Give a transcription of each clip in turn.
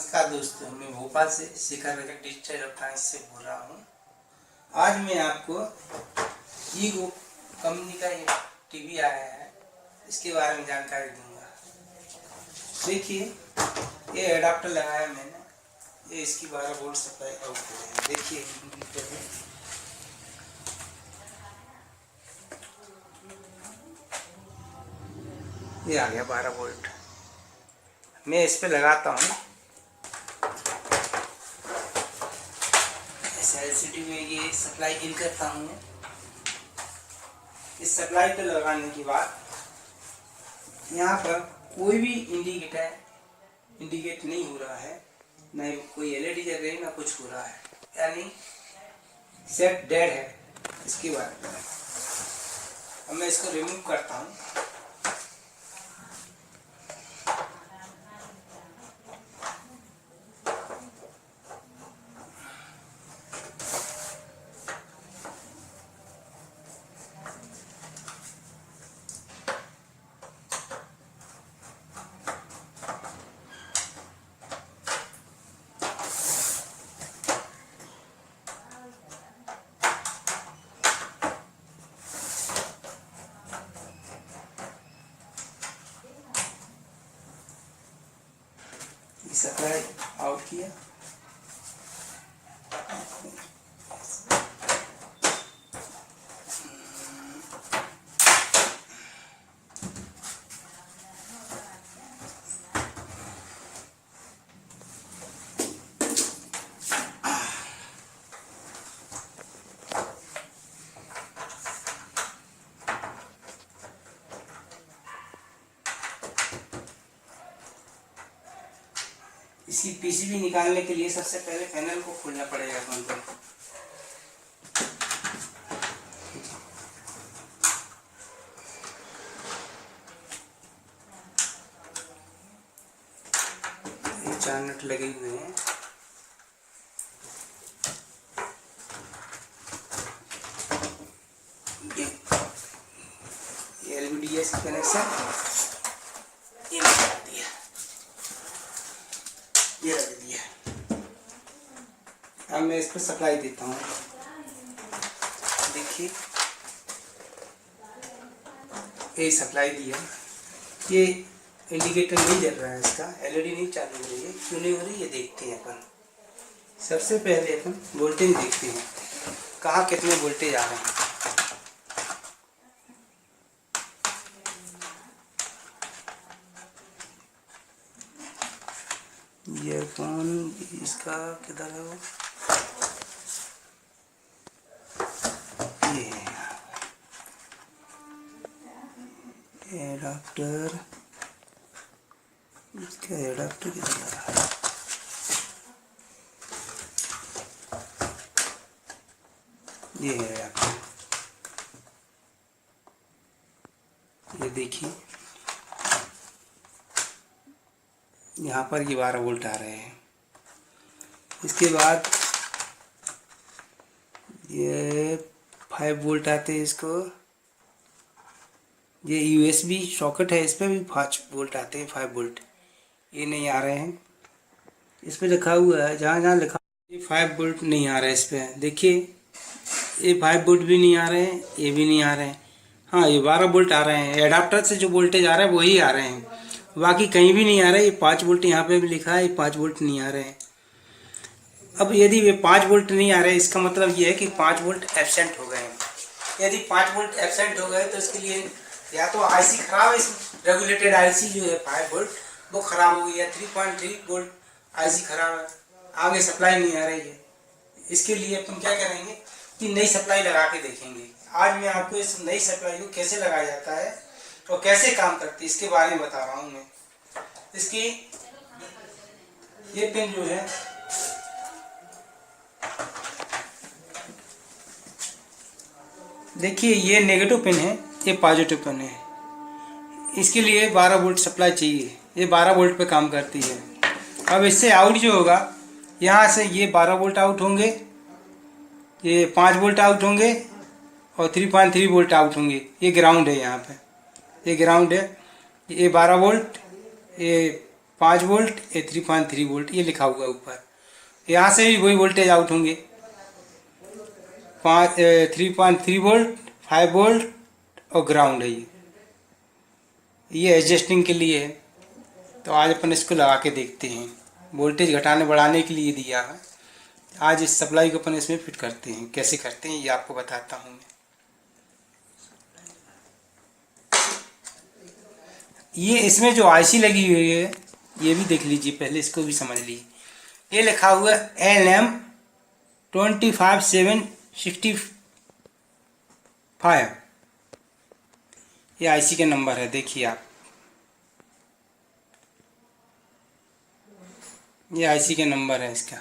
नमस्कार दोस्तों, मैं भोपाल से शिखर रजक डिजिटल इलेक्ट्रॉनिक्स से बोल रहा हूँ। आज मैं आपको ईगो कंपनी का एक टीवी आया है, इसके बारे में जानकारी दूंगा। देखिए, ये एडाप्टर लगाया मैंने, ये इसकी 12 वोल्ट सप्लाई आउट है। देखिए, ये आ गया 12 वोल्ट। मैं इस पे लगाता हूँ, एलसीडी में ये सप्लाई इन करता हूँ। इस सप्लाई पे लगाने के बाद यहाँ पर कोई भी इंडिकेट नहीं हो रहा है, न कोई एलईडी जल रही है, ना कुछ हो रहा है, यानी सेट डेड है। इसके बाद अब मैं इसको रिमूव करता हूँ। सप्लाई आउट किया, इसकी पीसीबी निकालने के लिए सबसे पहले पैनल को खोलना पड़ेगा अपन को। ये 4 नट लगे हुए हैं। ये एलवीडीएस कनेक्शन ये लगा दिया, ये रख दिया। अब मैं इस पर सप्लाई देता हूँ। देखिए, ये सप्लाई दिया, ये इंडिकेटर नहीं जल रहा है, इसका एलईडी नहीं चालू हो रही है। क्यों नहीं हो रही है, ये देखते हैं अपन। सबसे पहले अपन वोल्टेज देखते हैं, कहाँ कितने वोल्टेज आ रहे हैं। ईयरफोन इसका किधर है, वो ये एडाप्टर, इसका एडाप्टर किधर है, ये है एडाप्टर। ये देखिए, यहाँ पर ये 12 वोल्ट आ रहे हैं। इसके बाद ये 5 वोल्ट आते हैं। इसको ये यूएसबी सॉकेट है, इस पर भी 5 वोल्ट आते हैं, 5 वोल्ट। ये नहीं आ रहे हैं। इस पर लिखा हुआ है, जहाँ जहाँ लिखा, ये 5 वोल्ट नहीं आ रहा है। इस पर देखिए, ये 5 वोल्ट भी नहीं आ रहे हैं, ये भी नहीं आ रहे हैं। हाँ, ये 12 वोल्ट आ रहे हैं। एडाप्टर से जो वोल्टेज आ रहा है वही आ रहे हैं, बाकी कहीं भी नहीं आ रहा है। ये 5 वोल्ट यहाँ पे भी लिखा है, ये 5 वोल्ट नहीं आ रहे हैं। अब यदि ये 5 वोल्ट नहीं आ रहे, इसका मतलब ये है कि 5 वोल्ट एब्सेंट हो गए हैं। यदि 5 वोल्ट एब्सेंट हो गए तो इसके लिए या तो आईसी खराब है, इस रेगुलेटेड आईसी जो है 5 वोल्ट वो खराब हो गई है, 3.3 वोल्ट आईसी खराब है, आगे सप्लाई नहीं आ रही है। इसके लिए अपन क्या करेंगे कि नई सप्लाई लगा के देखेंगे। आज मैं आपको इस नई सप्लाई को कैसे लगाया जाता है और कैसे काम करती है इसके बारे में बता रहा हूँ मैं। इसकी ये पिन जो है, देखिए, ये नेगेटिव पिन है, ये पॉजिटिव पिन है। इसके लिए 12 वोल्ट सप्लाई चाहिए, ये 12 वोल्ट पे काम करती है। अब इससे आउट जो होगा, यहाँ से ये 12 वोल्ट आउट होंगे, ये 5 वोल्ट आउट होंगे और 3.3 वोल्ट आउट होंगे। ये ग्राउंड है, यहाँ पे ये ग्राउंड है। ये 12 वोल्ट, ये 5 वोल्ट, ये 3.3 वोल्ट, ये लिखा हुआ है ऊपर। यहाँ से भी वही वोल्टेज आउट होंगे, 3.3 वोल्ट, 5 वोल्ट और ग्राउंड है ये एडजस्टिंग के लिए है। तो आज अपन इसको लगा के देखते हैं, वोल्टेज घटाने बढ़ाने के लिए दिया है। आज इस सप्लाई को अपन इसमें फिट करते हैं, कैसे करते हैं ये आपको बताता हूँ मैं। ये इसमें जो आईसी लगी हुई है ये भी देख लीजिए, पहले इसको भी समझ लीजिए। ये लिखा हुआ है LM25765, ये आईसी का नंबर है, देखिए आप, ये आईसी का नंबर है इसका।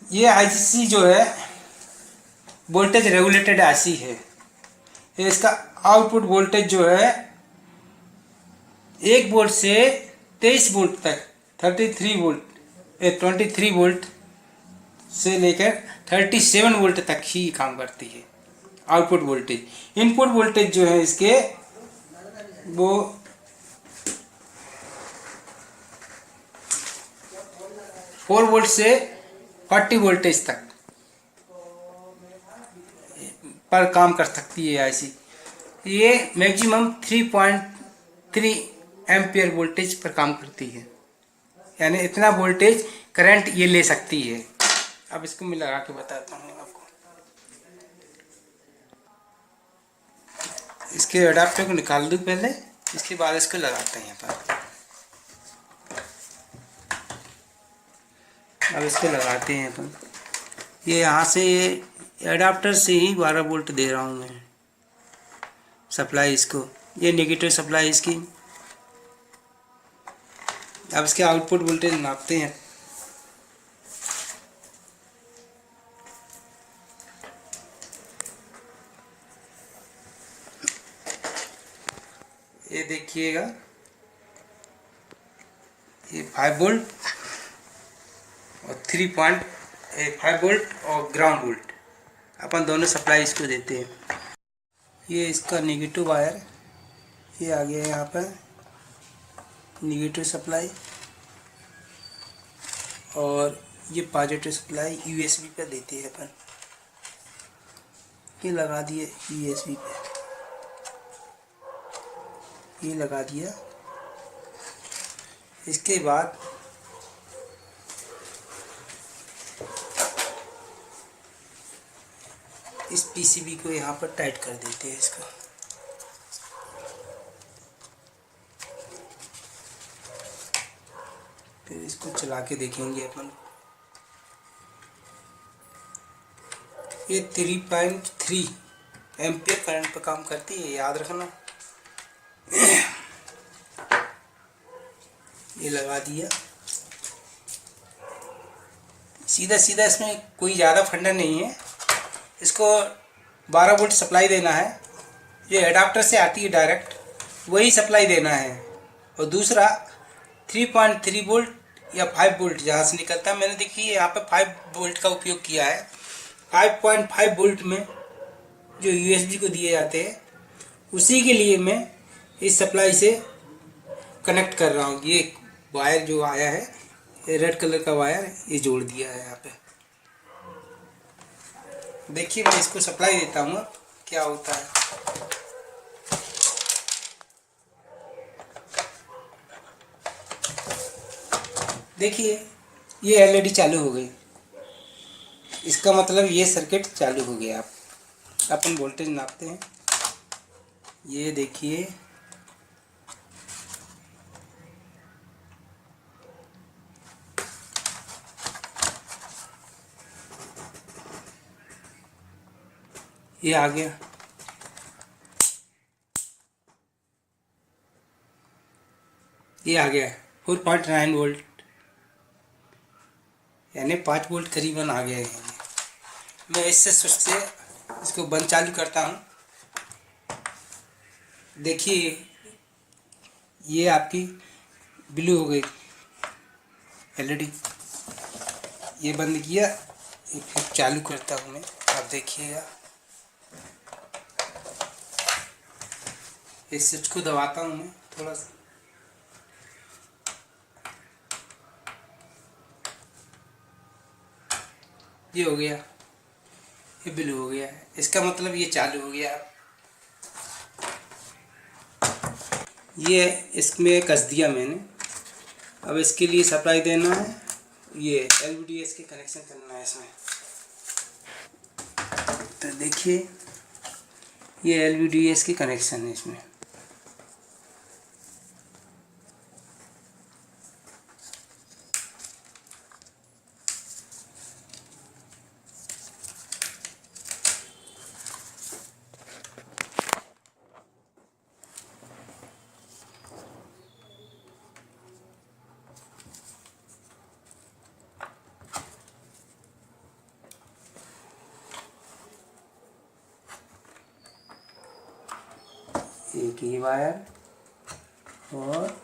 ये आईसी जो है वोल्टेज रेगुलेटेड आईसी है। इसका आउटपुट वोल्टेज जो है 1 वोल्ट से 23 वोल्ट तक, 23 वोल्ट से लेकर 37 वोल्ट तक ही काम करती है आउटपुट वोल्टेज। इनपुट वोल्टेज जो है इसके वो 4 वोल्ट से 40 वोल्टेज तक पर काम कर सकती है आईसी। ये मैक्सिमम 3.3 एम्पियर वोल्टेज पर काम करती है, यानी इतना वोल्टेज करंट ये ले सकती है। अब इसको मैं लगा के बताता हूँ आपको। इसके एडाप्टर को निकाल दूँ पहले, इसके बाद इसको लगाते हैं यहाँ पर। अब इसको लगाते हैं अपन। ये यहाँ से एडाप्टर से ही 12 वोल्ट दे रहा हूँ मैं सप्लाई इसको, ये नेगेटिव सप्लाई इसकी। अब इसके आउटपुट वोल्टेज नापते हैं। ये देखिएगा, ये 5 वोल्ट और 3.5 वोल्ट और ग्राउंड वोल्ट, अपन दोनों सप्लाई इसको देते हैं। ये इसका नेगेटिव वायर, ये आ गया यहाँ पर नेगेटिव सप्लाई, और ये पॉजिटिव सप्लाई यूएसबी पे देते हैं अपन। ये लगा दिए यूएसबी पे, ये लगा दिया। इसके बाद इस पीसीबी को यहाँ पर टाइट कर देते हैं इसको। फिर इसको चला के देखेंगे अपन। ये 3.3 एम्पियर करंट पर काम करती है, याद रखना। ये लगा दिया सीधा सीधा, इसमें कोई ज़्यादा फंडा नहीं है। इसको 12 वोल्ट सप्लाई देना है, ये एडाप्टर से आती है डायरेक्ट, वही सप्लाई देना है। और दूसरा 3.3 वोल्ट या 5 वोल्ट जहाँ से निकलता है, मैंने देखिए यहाँ पे 5 वोल्ट का उपयोग किया है। 5.5 वोल्ट में जो यूएसबी को दिए जाते हैं, उसी के लिए मैं इस सप्लाई से कनेक्ट कर रहा हूँ। ये वायर जो आया है, ये रेड कलर का वायर, ये जोड़ दिया है यहाँ पे। देखिए मैं इसको सप्लाई देता हूँ क्या होता है। देखिए ये एलईडी चालू हो गई, इसका मतलब ये सर्किट चालू हो गया। अपन वोल्टेज नापते हैं। ये देखिए ये आ गया, ये आ गया 4.9 वोल्ट, यानी 5 वोल्ट करीबन आ गया है। मैं इससे स्विच से इसको बंद चालू करता हूँ। देखिए ये आपकी ब्लू हो गई एलईडी। ये बंद किया, ये फिर चालू करता हूँ मैं, आप देखिएगा। इस स्विच को दबाता हूँ मैं थोड़ा सा, ये हो गया, ये ब्लू हो गया, इसका मतलब ये चालू हो गया। ये इसमें कस दिया मैंने। अब इसके लिए सप्लाई देना है, ये LVDS के कनेक्शन करना है इसमें। तो देखिए ये LVDS की कनेक्शन है इसमें। एक ये वायर और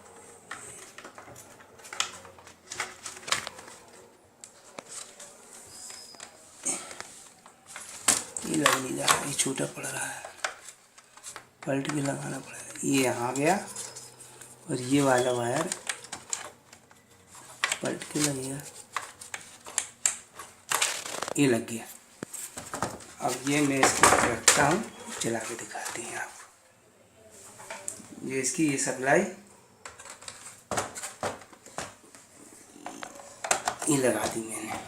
ये लग नहीं जा रहा, ये छोटा पड़ रहा है, पलट के लगाना पड़ेगा। ये यहाँ गया और ये वाला वायर पलट के लगेगा, ये लग गया। अब ये मैं इसको रखता हूँ, चला के दिखाते हैं आपको। ये इसकी ये सप्लाई ये लगा दी मैंने,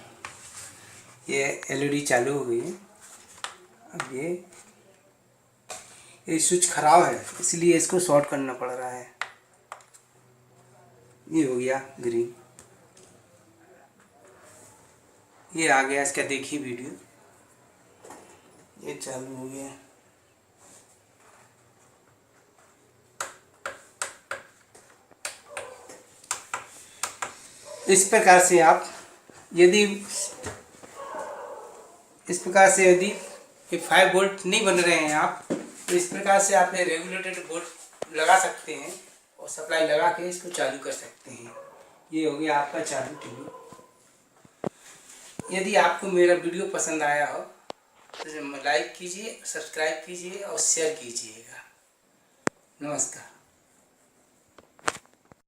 ये LED चालू हो गई है। अब ये स्विच खराब है इसलिए इसको शॉर्ट करना पड़ रहा है। ये हो गया ग्रीन, ये आ गया इसका, देखिए वीडियो, ये चालू हो गया। इस प्रकार से आप यदि ये 5 वोल्ट नहीं बन रहे हैं आप, तो इस प्रकार से आप रेगुलेटेड बोर्ड लगा सकते हैं और सप्लाई लगा के इसको चालू कर सकते हैं। ये हो गया आपका चालू टीवी। यदि आपको मेरा वीडियो पसंद आया हो तो लाइक कीजिए, सब्सक्राइब कीजिए और शेयर कीजिएगा। नमस्कार।